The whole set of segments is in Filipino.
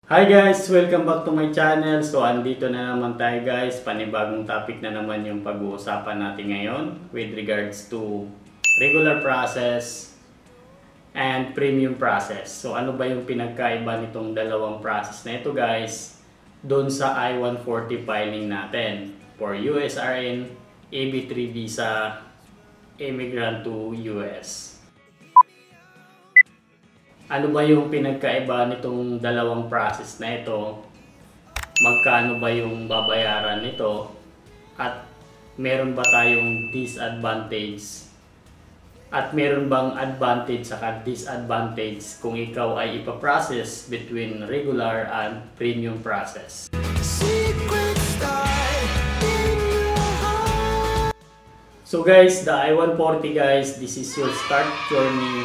Hi guys! Welcome back to my channel. So andito na naman tayo guys. Panibagong topic na naman yung pag-uusapan natin ngayon with regards to regular process and premium process. So ano ba yung pinagkaiba nitong dalawang process na ito guys doon sa I-140 filing natin for USRN AB3 visa immigrant to US. Ano ba yung pinagkaiba nitong dalawang process na ito? Magkano ba yung babayaran nito? At meron ba tayong disadvantage? At meron bang advantage saka disadvantage kung ikaw ay ipaprocess between regular and premium process? So guys, the I-140 guys, this is your start journey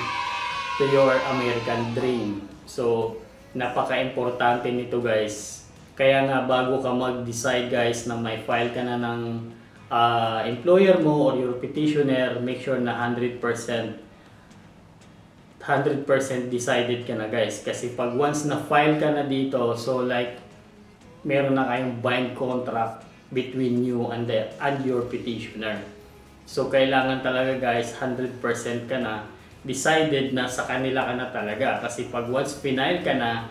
to your American dream. So, napaka-importante nito guys. Kaya nga bago ka mag-decide guys na may file ka na ng employer mo or your petitioner, make sure na 100% decided ka na guys. Kasi pag once na file ka na dito, so like meron na kayong bind contract between you and your petitioner. So, kailangan talaga guys 100% ka na decided na sa kanila ka na talaga, kasi pag once final ka na,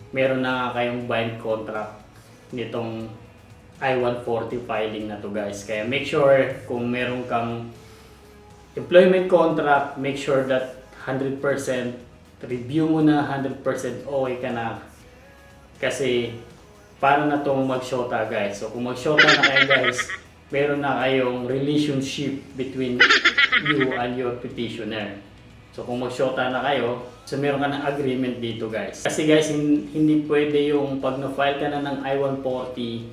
meron na kayong bind contract nitong I-140 filing na to guys. Kaya make sure kung meron kang employment contract, make sure that 100% review mo na, 100% okay ka na, kasi para na tong mag-shota guys. So kung mag-shota na kayo guys, meron na kayong relationship between you and your petitioner. So kung mag-shota na kayo, so meron ka ng agreement dito guys. Kasi guys, hindi pwede yung pag na-file ka na ng I-140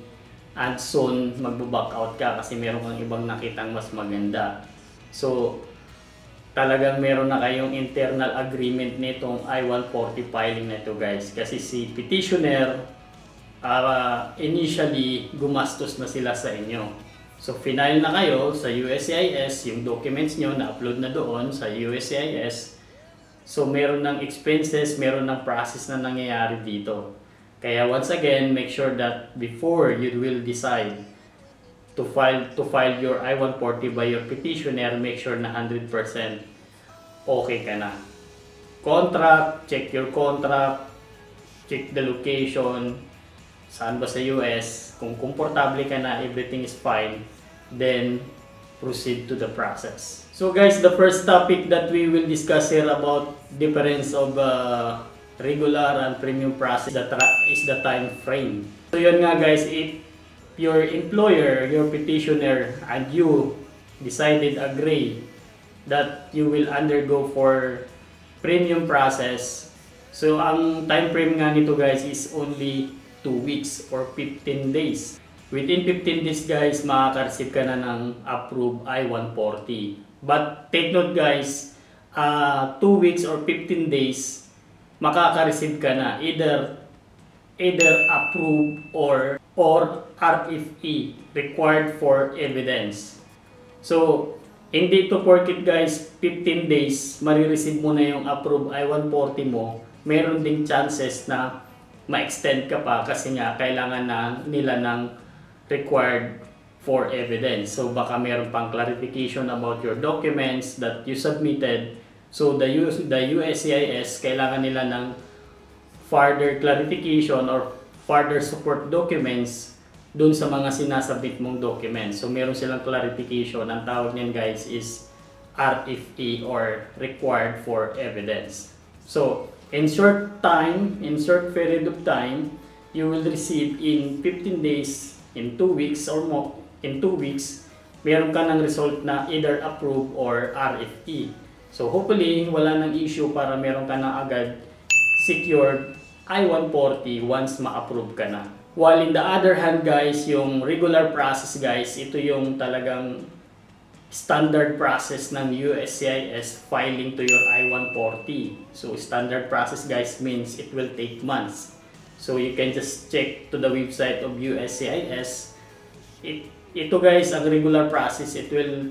and soon magbo-back out ka kasi meron kang ibang nakitang mas maganda. So talagang meron na kayong internal agreement nitong I-140 filing na ito guys. Kasi si petitioner, initially gumastos na sila sa inyo. So, final na kayo sa USCIS, yung documents nyo na-upload na doon sa USCIS. So, meron ng expenses, meron ng process na nangyayari dito. Kaya once again, make sure that before you will decide to file your I-140 by your petitioner, make sure na 100% okay ka na. Contract, check your contract, check the location, saan ba sa US, kung komportable ka na, everything is fine, then proceed to the process. So guys, the first topic that we will discuss here about difference of regular and premium process is the time frame. So yun nga guys, if your employer, your petitioner, and you decided agree that you will undergo for premium process, so ang time frame nga nito guys is only 2 weeks or 15 days. Within 15 days guys, makaka-receive ka na ng approved I-140. But take note guys, 2 weeks or 15 days, makaka-receive ka na either approved or RFE, required for evidence. So, hindi to porket guys 15 days, marireceive mo na yung approved I-140 mo, meron ding chances na ma-extend ka pa kasi nga kailangan na nila ng required for evidence. So baka meron pang clarification about your documents that you submitted. So the USCIS kailangan nila ng further clarification or further support documents dun sa mga sinasubmit mong documents. So meron silang clarification. Ang tawag niyan guys is RFE or required for evidence. So in short period of time, you will receive in 15 days, in 2 weeks or more, in 2 weeks, meron ka ng result na either approved or RFE. So hopefully, wala nang issue para meron ka na agad secured I-140 once ma-approve ka na. While in the other hand guys, yung regular process guys, ito yung talagang standard process ng USCIS filing to your I-140. So standard process guys means it will take months. So you can just check to the website of USCIS. Ito guys, ang regular process, it will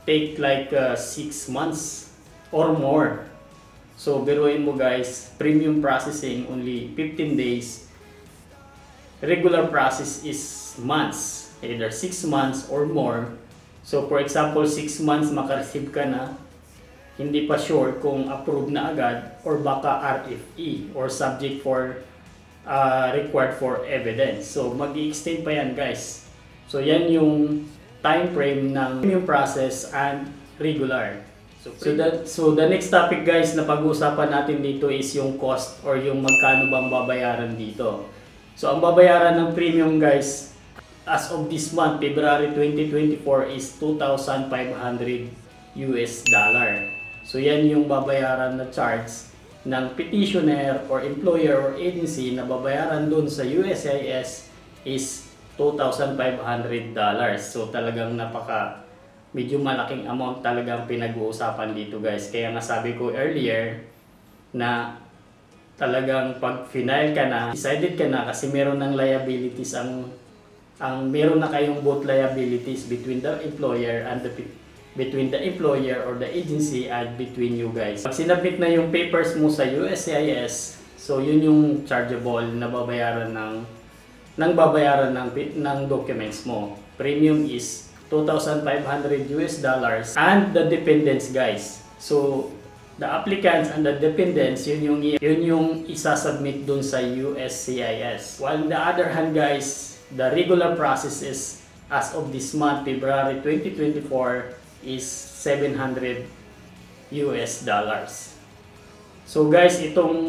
take like 6 months or more. So biruin mo guys, premium processing only 15 days. Regular process is months, either 6 months or more. So for example, 6 months makareceive ka na, hindi pa sure kung approved na agad or baka RFE or subject for required for evidence. So mag-i-extend pa yan guys. So yan yung time frame ng premium process and regular. So the next topic guys na pag-uusapan natin dito is yung cost or yung magkano bang babayaran dito. So ang babayaran ng premium guys as of this month, February 2024 is $2,500 US. So yan yung babayaran na charge ng petitioner or employer or agency na babayaran dun sa USCIS is $2,500. So talagang medyo malaking amount talagang pinag-uusapan dito guys. Kaya nga sabi ko earlier na talagang pag final ka na, decided ka na kasi meron ng liabilities meron na kayong both liabilities between the employer and between the employer or the agency and between you guys. Pag sinabit na yung papers mo sa USCIS, so yun yung chargeable na babayaran ng documents mo. Premium is $2,500 and the dependents guys. So the applicants and the dependents, yun yung isasubmit dun sa USCIS. While on the other hand guys, the regular process is as of this month, February 2024, is $700 US. So guys, itong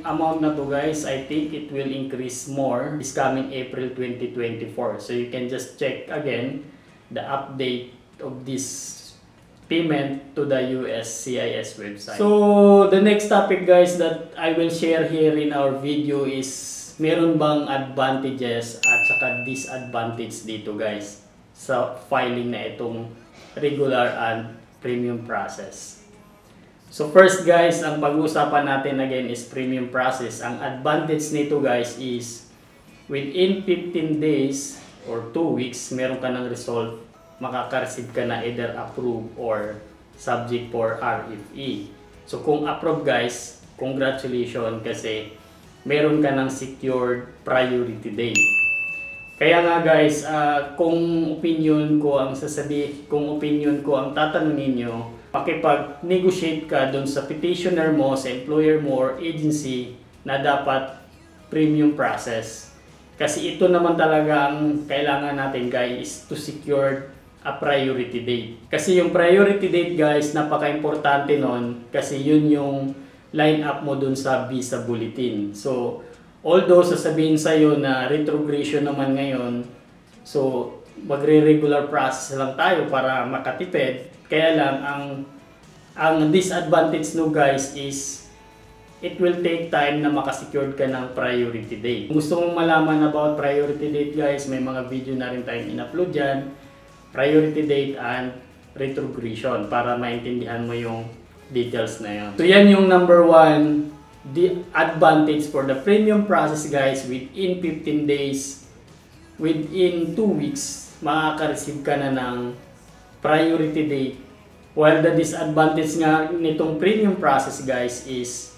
amount na to guys, I think it will increase more this coming April 2024. So you can just check again the update of this payment to the USCIS website. So the next topic guys that I will share here in our video is meron bang advantages at saka disadvantage dito guys sa filing na itong regular and premium process. So first guys, ang pag-uusapan natin again is premium process. Ang advantage nito guys is within 15 days or 2 weeks, meron ka ng result, makaka-receive ka na either approved or subject for RFE. So kung approved guys, congratulations kasi meron ka ng secured priority date. Kaya nga guys, kung opinion ko ang tatanungin nyo, makipag-negotiate ka dun sa petitioner mo, sa employer mo or agency na dapat premium process. Kasi ito naman talaga ang kailangan natin guys is to secure a priority date. Kasi yung priority date guys, napaka-importante nun kasi yun yung line up mo dun sa visa bulletin. So, although sasabihin sa'yo na retrogression naman ngayon, so magre-regular process lang tayo para makatipid. Kaya lang, ang disadvantage no guys is it will take time na makasecured ka ng priority date. Kung gusto mong malaman about priority date guys, may mga video na rin tayong in-upload dyan. Priority date and retrogression para maintindihan mo yung details na yun. So yan yung number 1 the advantage for the premium process guys. Within 15 days, within 2 weeks, makaka-receive ka na ng priority date. While the disadvantage nga nitong premium process guys is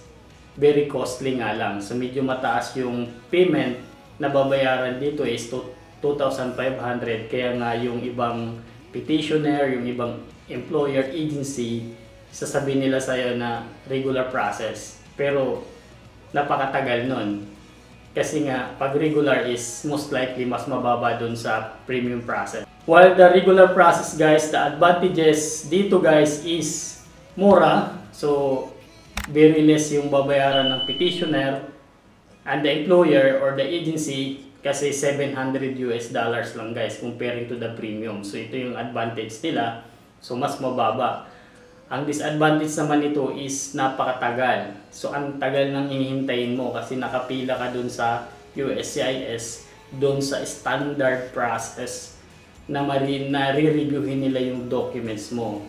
very costly nga lang. So medyo mataas yung payment na babayaran dito is 2,500. Kaya nga yung ibang petitioner, yung ibang employer agency, sasabihin nila sa'yo na regular process. Pero napakatagal nun. Kasi nga, pag regular is most likely mas mababa dun sa premium process. While the regular process guys, the advantages dito guys is mura. So, very less yung babayaran ng petitioner and the employer or the agency kasi $700 lang guys comparing to the premium. So, ito yung advantage nila. So, mas mababa. Ang disadvantage naman nito is napakatagal. So, ang tagal nang hinihintayin mo kasi nakapila ka dun sa USCIS, dun sa standard process na re-reviewin nila yung documents mo.